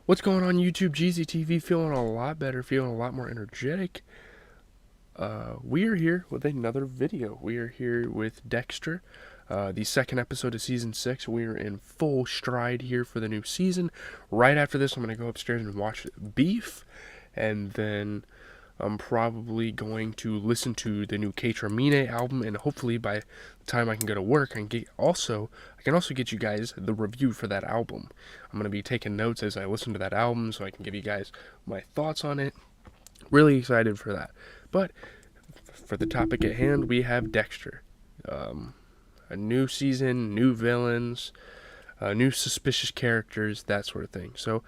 What's going on YouTube? GZTV feeling a lot better, feeling a lot more energetic. We are here with another video. We are here with Dexter, the second episode of Season 6. We are in full stride here for the new season. Right after this, I'm going to go upstairs and watch Beef, and then I'm probably going to listen to the new Mine album, and hopefully by the time I can go to work, I can also get you guys the review for that album. I'm going to be taking notes as I listen to that album so I can give you guys my thoughts on it. Really excited for that. But for the topic at hand, we have Dexter. A new season, new villains, new suspicious characters, that sort of thing. So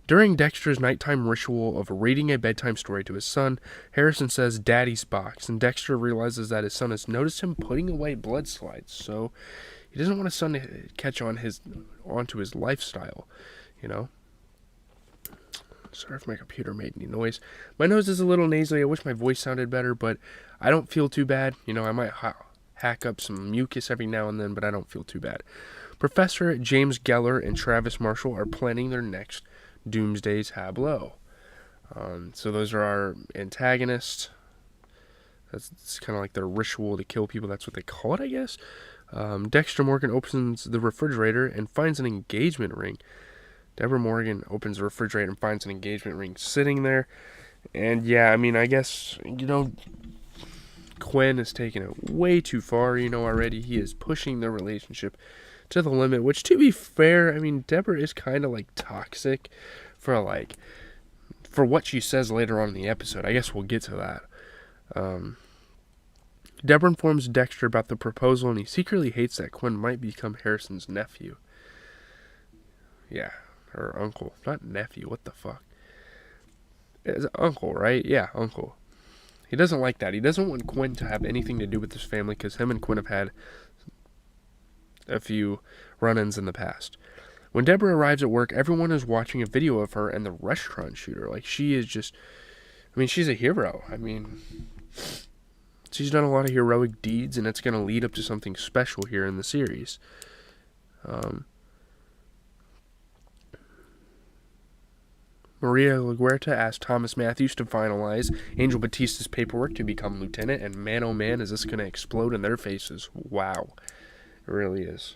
during Dexter's nighttime ritual of reading a bedtime story to his son, Harrison says Daddy's box, and Dexter realizes that his son has noticed him putting away blood slides, so he doesn't want his son to catch onto his lifestyle, you know. Sorry if my computer made any noise. My nose is a little nasally. I wish my voice sounded better, but I don't feel too bad. You know, I might hack up some mucus every now and then, but I don't feel too bad. Professor James Geller and Travis Marshall are planning their next Doomsday tableau. So those are our antagonists. It's kind of like their ritual to kill people. That's what they call it, I guess. Dexter Morgan opens the refrigerator and finds an engagement ring. Deborah Morgan opens the refrigerator and finds an engagement ring sitting there. And yeah, I mean, I guess, you know, Quinn is taking it way too far, you know, already. He is pushing the relationship to the limit, which, to be fair, I mean, Deborah is kind of, like, toxic for what she says later on in the episode. I guess we'll get to that. Deborah informs Dexter about the proposal, and he secretly hates that Quinn might become Harrison's nephew. Yeah, or uncle. Not nephew, what the fuck? It's uncle, right? Yeah, uncle. He doesn't like that. He doesn't want Quinn to have anything to do with his family because him and Quinn have had a few run-ins in the past. When Deborah arrives at work, everyone is watching a video of her and the restaurant shooter. Like, she is just, I mean, she's a hero. I mean, she's done a lot of heroic deeds, and it's going to lead up to something special here in the series. Maria LaGuerta asked Thomas Matthews to finalize Angel Batista's paperwork to become lieutenant, and man oh man, is this going to explode in their faces. Wow. It really is.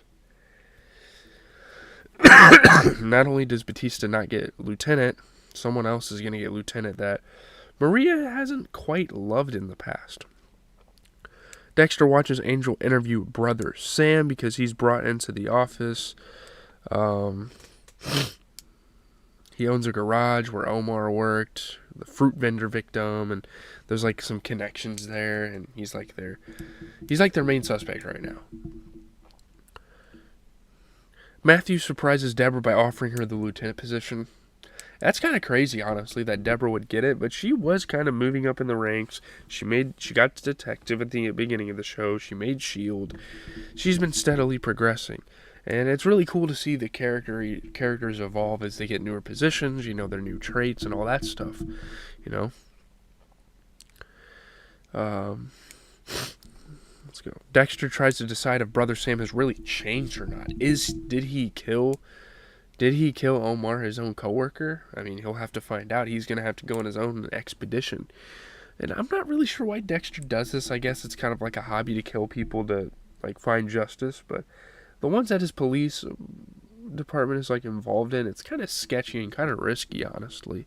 Not only does Batista not get lieutenant, someone else is going to get lieutenant that Maria hasn't quite loved in the past. Dexter watches Angel interview brother Sam because he's brought into the office. He owns a garage where Omar worked, the fruit vendor victim, and there's like some connections there, and he's like their main suspect right now. Matthew surprises Deborah by offering her the lieutenant position. That's kind of crazy, honestly, that Deborah would get it, but she was kind of moving up in the ranks. She got detective at the beginning of the show. She made S.H.I.E.L.D. She's been steadily progressing. And it's really cool to see the characters evolve as they get newer positions, you know, their new traits and all that stuff, you know. Let's go. Dexter tries to decide if Brother Sam has really changed or not. Did he kill Omar, his own coworker? I mean, he'll have to find out. He's going to have to go on his own expedition. And I'm not really sure why Dexter does this. I guess it's kind of like a hobby to kill people to, like, find justice, but the ones that his police department is, like, involved in, it's kind of sketchy and kind of risky, honestly.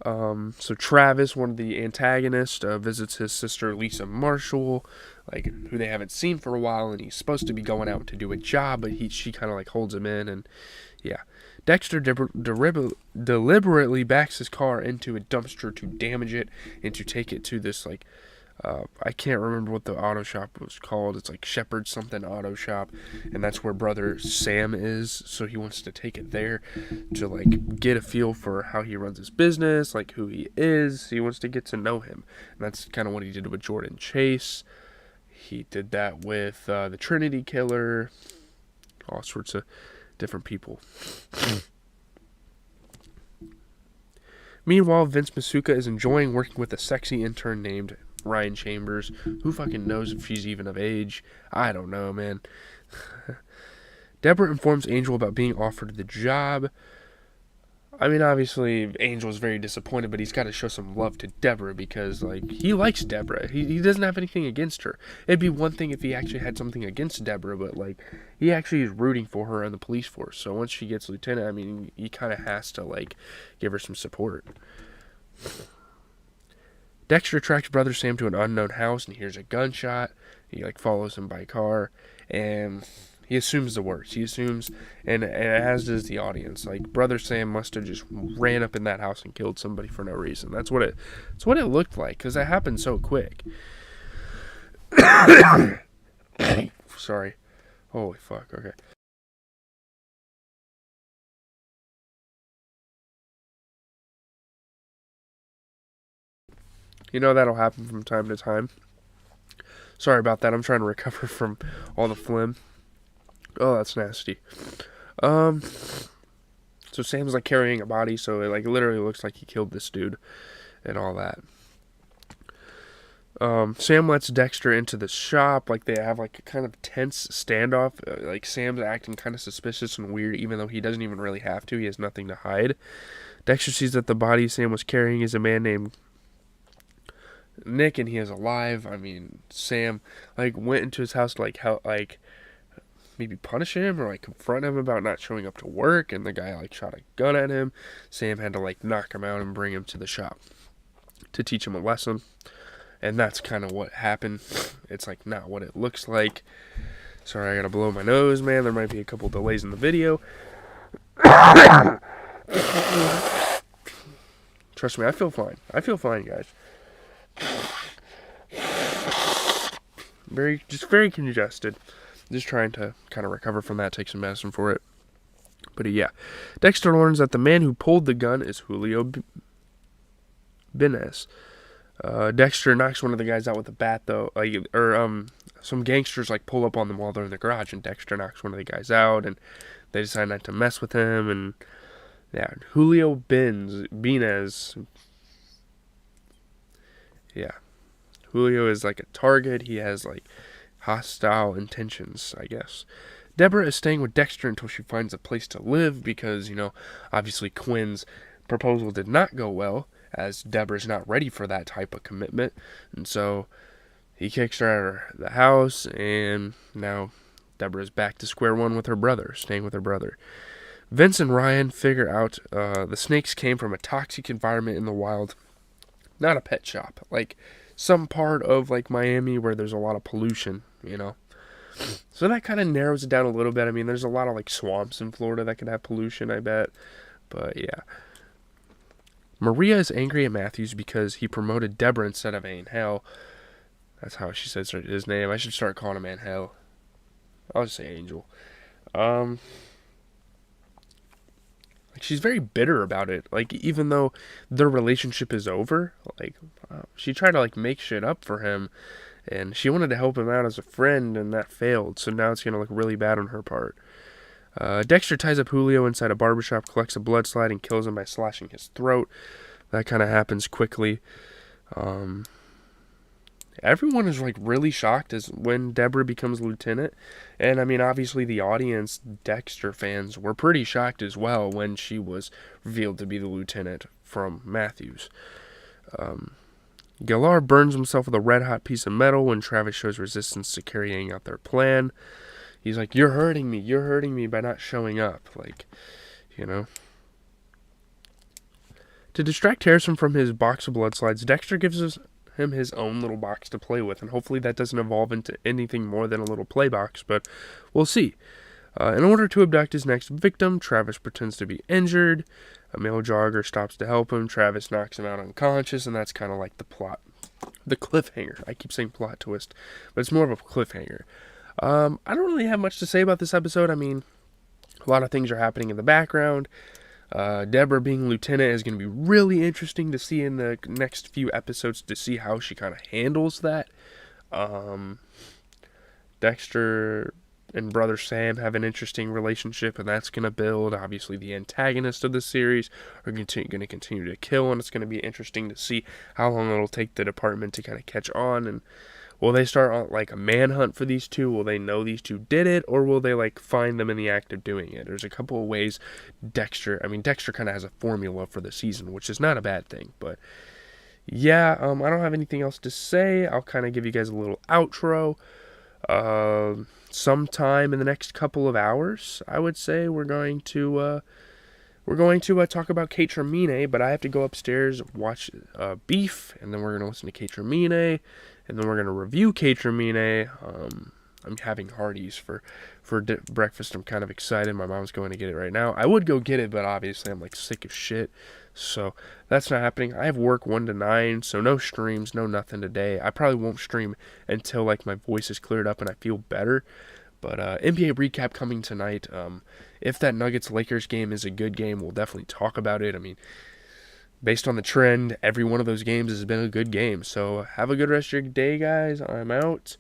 So Travis, one of the antagonists, visits his sister Lisa Marshall, like, who they haven't seen for a while, and he's supposed to be going out to do a job, but she kind of, like, holds him in, and yeah. Dexter deliberately backs his car into a dumpster to damage it and to take it to this, like, I can't remember what the auto shop was called. It's like Shepherd something auto shop, and that's where brother Sam is. So he wants to take it there to, like, get a feel for how he runs his business, like who he is. He wants to get to know him, and that's kind of what he did with Jordan Chase. He did that with the Trinity Killer, all sorts of different people. Meanwhile, Vince Masuka is enjoying working with a sexy intern named Ryan Chambers. Who fucking knows if she's even of age? I don't know, man. Deborah informs Angel about being offered the job. I mean, obviously, Angel's very disappointed, but he's got to show some love to Deborah because, like, he likes Deborah. He doesn't have anything against her. It'd be one thing if he actually had something against Deborah, but, like, he actually is rooting for her in the police force. So once she gets lieutenant, I mean, he kind of has to, like, give her some support. Dexter tracks brother Sam to an unknown house and hears a gunshot. He, like, follows him by car, and he assumes the worst. He assumes, and as does the audience. Like, brother Sam must have just ran up in that house and killed somebody for no reason. That's what it looked like, because it happened so quick. Sorry. Holy fuck. Okay. You know that'll happen from time to time. Sorry about that. I'm trying to recover from all the phlegm. Oh, that's nasty. So Sam's like carrying a body, so it like literally looks like he killed this dude and all that. Sam lets Dexter into the shop. Like, they have like a kind of tense standoff. Like, Sam's acting kind of suspicious and weird, even though he doesn't even really have to. He has nothing to hide. Dexter sees that the body Sam was carrying is a man named Nick, and he is alive. I mean, Sam like went into his house to like maybe punish him or like confront him about not showing up to work, and the guy like shot a gun at him. Sam had to like knock him out and bring him to the shop to teach him a lesson, and that's kind of what happened. It's like not what it looks like. Sorry, I gotta blow my nose, man. There might be a couple delays in the video. Trust me, I feel fine, guys. Very congested. Just trying to kind of recover from that, take some medicine for it. But yeah, Dexter learns that the man who pulled the gun is Julio Benes. Dexter knocks one of the guys out with a bat, though. Some gangsters like pull up on them while they're in the garage, and Dexter knocks one of the guys out, and they decide not to mess with him. And yeah, Julio Benes. Yeah, Julio is like a target. He has like hostile intentions, I guess. Deborah is staying with Dexter until she finds a place to live because, you know, obviously Quinn's proposal did not go well, as Deborah's not ready for that type of commitment. And so he kicks her out of the house, and now Deborah's back to square one with her brother, staying with her brother. Vince and Ryan figure out the snakes came from a toxic environment in the wild, not a pet shop. Like, some part of like Miami where there's a lot of pollution, you know. So that kind of narrows it down a little bit. I mean, there's a lot of like swamps in Florida that could have pollution, I bet. But yeah. Maria is angry at Matthews because he promoted Deborah instead of Angel. That's how she says his name. I should start calling him Angel. I'll just say Angel. She's very bitter about it. Like, even though their relationship is over, like, she tried to like make shit up for him, and she wanted to help him out as a friend, and that failed. So now it's gonna look really bad on her part. Dexter ties up Julio inside a barbershop, collects a blood slide, and kills him by slashing his throat. That kind of happens quickly. Everyone is like really shocked as when Deborah becomes lieutenant, and I mean, obviously the audience, Dexter fans, were pretty shocked as well when she was revealed to be the lieutenant from Matthews. Galar burns himself with a red hot piece of metal when Travis shows resistance to carrying out their plan. He's like, you're hurting me by not showing up, like, you know. To distract Harrison from his box of blood slides, Dexter gives him his own little box to play with, and hopefully that doesn't evolve into anything more than a little play box, but we'll see. In order to abduct his next victim, Travis pretends to be injured. A male jogger stops to help him. Travis knocks him out unconscious, and that's kind of like the plot. The cliffhanger. I keep saying plot twist, but it's more of a cliffhanger. I don't really have much to say about this episode. I mean, a lot of things are happening in the background. Deborah being lieutenant is going to be really interesting to see in the next few episodes, to see how she kind of handles that. Dexter and brother Sam have an interesting relationship, and that's going to build. Obviously, the antagonist of the series are going to continue to kill, and it's going to be interesting to see how long it'll take the department to kind of catch on and Will they start on like a manhunt for these two? Will they know these two did it, or will they like find them in the act of doing it? There's a couple of ways Dexter kind of has a formula for the season, which is not a bad thing. But yeah, I don't have anything else to say. I'll kind of give you guys a little outro. Sometime in the next couple of hours, I would say we're going to talk about Kate Mine, but I have to go upstairs, watch Beef, and then we're going to listen to Kate Mine, and then we're going to review Kate Mine. I'm having Hardee's for breakfast. I'm kind of excited. My mom's going to get it right now. I would go get it, but obviously I'm like sick of shit, so that's not happening. I have work 1 to 9, so no streams, no nothing today. I probably won't stream until like my voice is cleared up and I feel better. But NBA recap coming tonight. If that Nuggets-Lakers game is a good game, we'll definitely talk about it. I mean, based on the trend, every one of those games has been a good game. So have a good rest of your day, guys. I'm out.